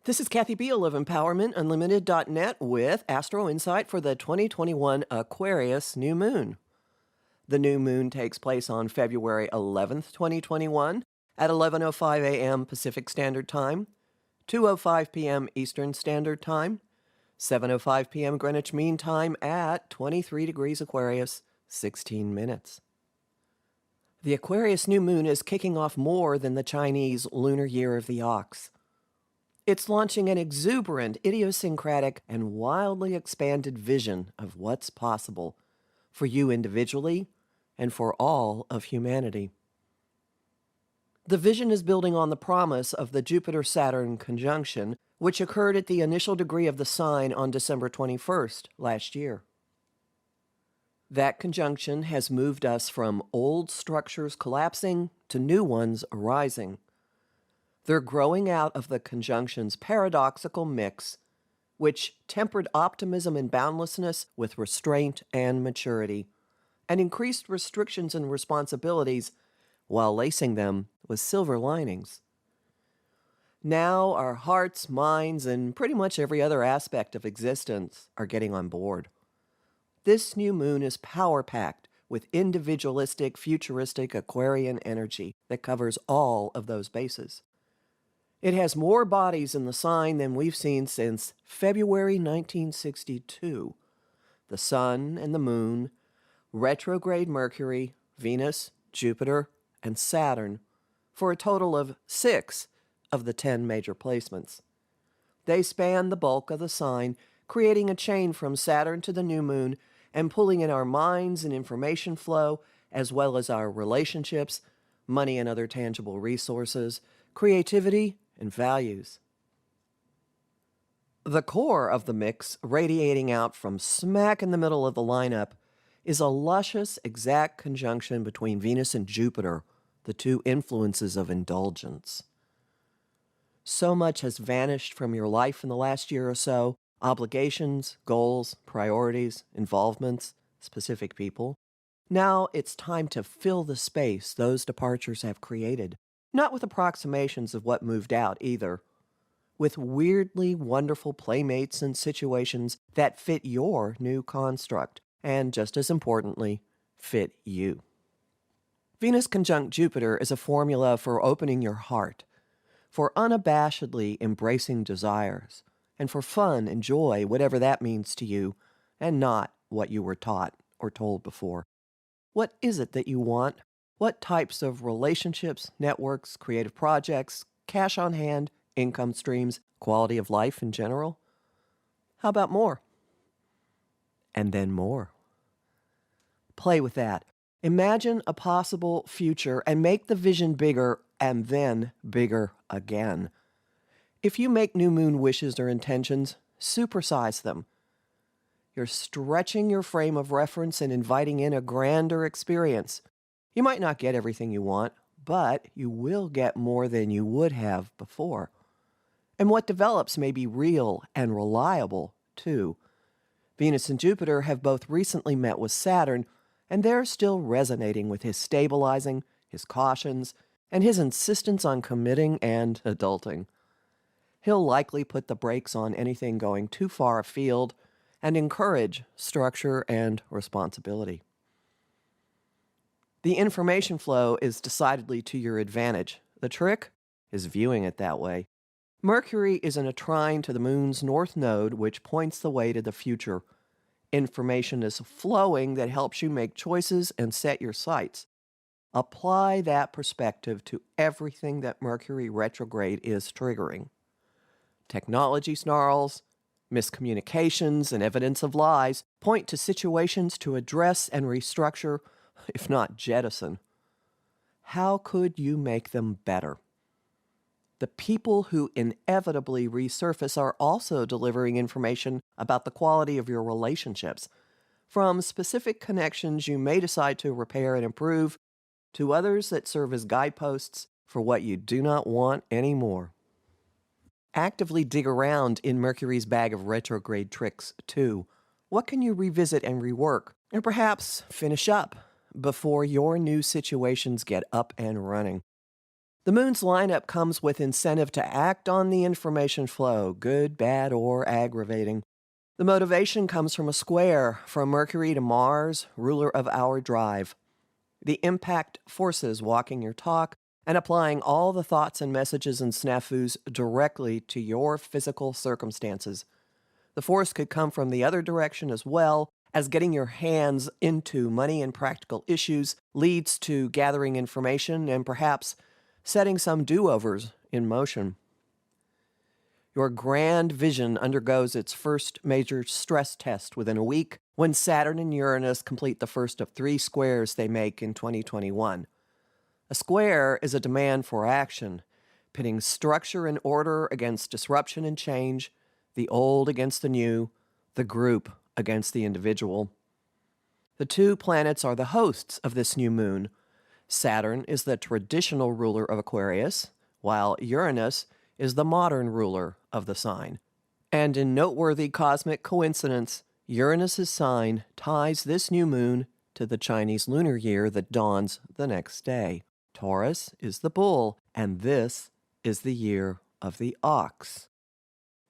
This is Kathy Biehl of EmpowermentUnlimited.net with Astro-Insight for the 2021 Aquarius New Moon. The new moon takes place on February 11th, 2021 at 11:05 a.m. Pacific Standard Time, 2:05 p.m. Eastern Standard Time, 7:05 p.m. Greenwich Mean Time at 23 degrees Aquarius, 16 minutes. The Aquarius New Moon is kicking off more than the Chinese Lunar Year of the Ox. It's launching an exuberant, idiosyncratic, and wildly expanded vision of what's possible for you individually and for all of humanity. The vision is building on the promise of the Jupiter-Saturn conjunction, which occurred at the initial degree of the sign on December 21st last year. That conjunction has moved us from old structures collapsing to new ones arising. They're growing out of the conjunction's paradoxical mix, which tempered optimism and boundlessness with restraint and maturity, and increased restrictions and responsibilities while lacing them with silver linings. Now our hearts, minds, and pretty much every other aspect of existence are getting on board. This new moon is power-packed with individualistic, futuristic Aquarian energy that covers all of those bases. It has more bodies in the sign than we've seen since February 1962. The Sun and the Moon, retrograde Mercury, Venus, Jupiter, and Saturn, for a total of 6 of the 10 major placements. They span the bulk of the sign, creating a chain from Saturn to the new moon and pulling in our minds and information flow, as well as our relationships, money and other tangible resources, creativity, and values. The core of the mix, radiating out from smack in the middle of the lineup, is a luscious, exact conjunction between Venus and Jupiter, the two influences of indulgence. So much has vanished from your life in the last year or so: obligations, goals, priorities, involvements, specific people. Now it's time to fill the space those departures have created. Not with approximations of what moved out either, with weirdly wonderful playmates and situations that fit your new construct, and just as importantly, fit you. Venus conjunct Jupiter is a formula for opening your heart, for unabashedly embracing desires, and for fun and joy, whatever that means to you, and not what you were taught or told before. What is it that you want? What types of relationships, networks, creative projects, cash on hand, income streams, quality of life in general? How about more? And then more. Play with that. Imagine a possible future and make the vision bigger and then bigger again. If you make new moon wishes or intentions, supersize them. You're stretching your frame of reference and inviting in a grander experience. You might not get everything you want, but you will get more than you would have before. And what develops may be real and reliable, too. Venus and Jupiter have both recently met with Saturn, and they're still resonating with his stabilizing, his cautions, and his insistence on committing and adulting. He'll likely put the brakes on anything going too far afield and encourage structure and responsibility. The information flow is decidedly to your advantage. The trick is viewing it that way. Mercury is in a trine to the moon's north node, which points the way to the future. Information is flowing that helps you make choices and set your sights. Apply that perspective to everything that Mercury retrograde is triggering. Technology snarls, miscommunications, and evidence of lies point to situations to address and restructure, if not jettison. How could you make them better? The people who inevitably resurface are also delivering information about the quality of your relationships, from specific connections you may decide to repair and improve, to others that serve as guideposts for what you do not want anymore. Actively dig around in Mercury's bag of retrograde tricks, too. What can you revisit and rework, or perhaps finish up before your new situations get up and running? The moon's lineup comes with incentive to act on the information flow, good, bad, or aggravating. The motivation comes from a square from Mercury to Mars, ruler of our drive. The impact forces walking your talk and applying all the thoughts and messages and snafus directly to your physical circumstances. The force could come from the other direction as well, as getting your hands into money and practical issues leads to gathering information and perhaps setting some do-overs in motion. Your grand vision undergoes its first major stress test within a week when Saturn and Uranus complete the first of 3 squares they make in 2021. A square is a demand for action, pitting structure and order against disruption and change, the old against the new, the group against the individual. The 2 planets are the hosts of this new moon. Saturn is the traditional ruler of Aquarius, while Uranus is the modern ruler of the sign. And in noteworthy cosmic coincidence, Uranus's sign ties this new moon to the Chinese lunar year that dawns the next day. Taurus is the bull, and this is the year of the ox.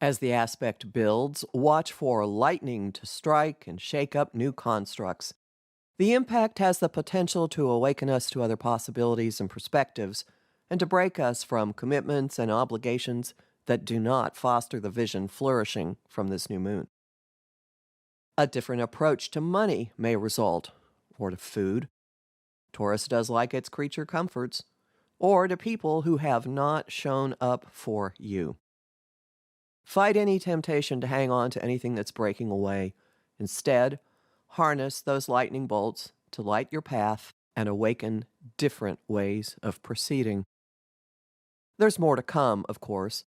As the aspect builds, watch for lightning to strike and shake up new constructs. The impact has the potential to awaken us to other possibilities and perspectives, and to break us from commitments and obligations that do not foster the vision flourishing from this new moon. A different approach to money may result, or to food. Taurus does like its creature comforts, or to people who have not shown up for you. Fight any temptation to hang on to anything that's breaking away. Instead, harness those lightning bolts to light your path and awaken different ways of proceeding. There's more to come, of course.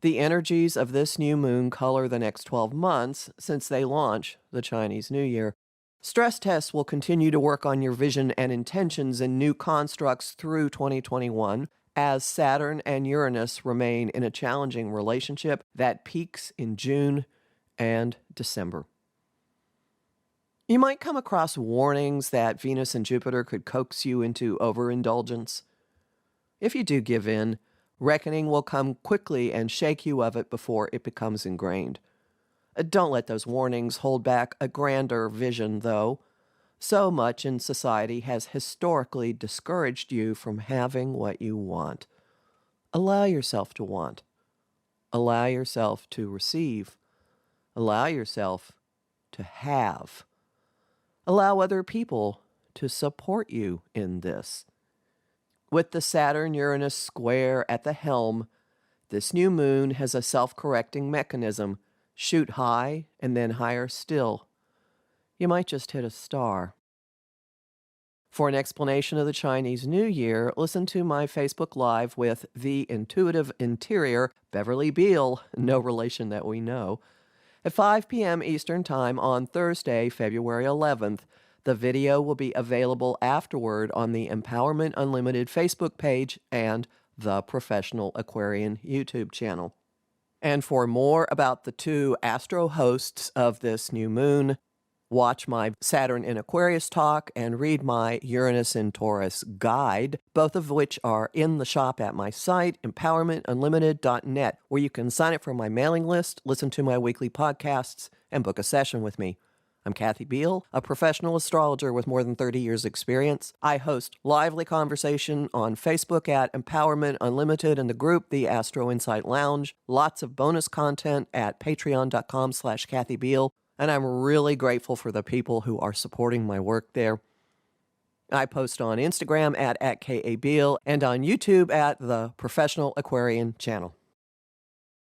The energies of this new moon color the next 12 months since they launch the Chinese New Year. Stress tests will continue to work on your vision and intentions in new constructs through 2021, as Saturn and Uranus remain in a challenging relationship that peaks in June and December. You might come across warnings that Venus and Jupiter could coax you into overindulgence. If you do give in, reckoning will come quickly and shake you of it before it becomes ingrained. Don't let those warnings hold back a grander vision, though. So much in society has historically discouraged you from having what you want. Allow yourself to want. Allow yourself to receive. Allow yourself to have. Allow other people to support you in this. With the Saturn-Uranus square at the helm, this new moon has a self-correcting mechanism. Shoot high and then higher still. You might just hit a star. For an explanation of the Chinese New Year, listen to my Facebook Live with the intuitive interior, Beverly Biehl, no relation that we know, at 5 p.m. Eastern Time on Thursday, February 11th. The video will be available afterward on the Empowerment Unlimited Facebook page and the Professional Aquarian YouTube channel. And for more about the 2 astro hosts of this new moon, watch my Saturn in Aquarius talk and read my Uranus in Taurus guide, both of which are in the shop at my site, empowermentunlimited.net, where you can sign up for my mailing list, listen to my weekly podcasts, and book a session with me. I'm Kathy Biehl, a professional astrologer with more than 30 years' experience. I host lively conversation on Facebook at Empowerment Unlimited and the group, the Astro-Insight Lounge. Lots of bonus content at patreon.com/Kathy Biehl. And I'm really grateful for the people who are supporting my work there. I post on Instagram at KABiehl and on YouTube at the Professional Aquarian channel.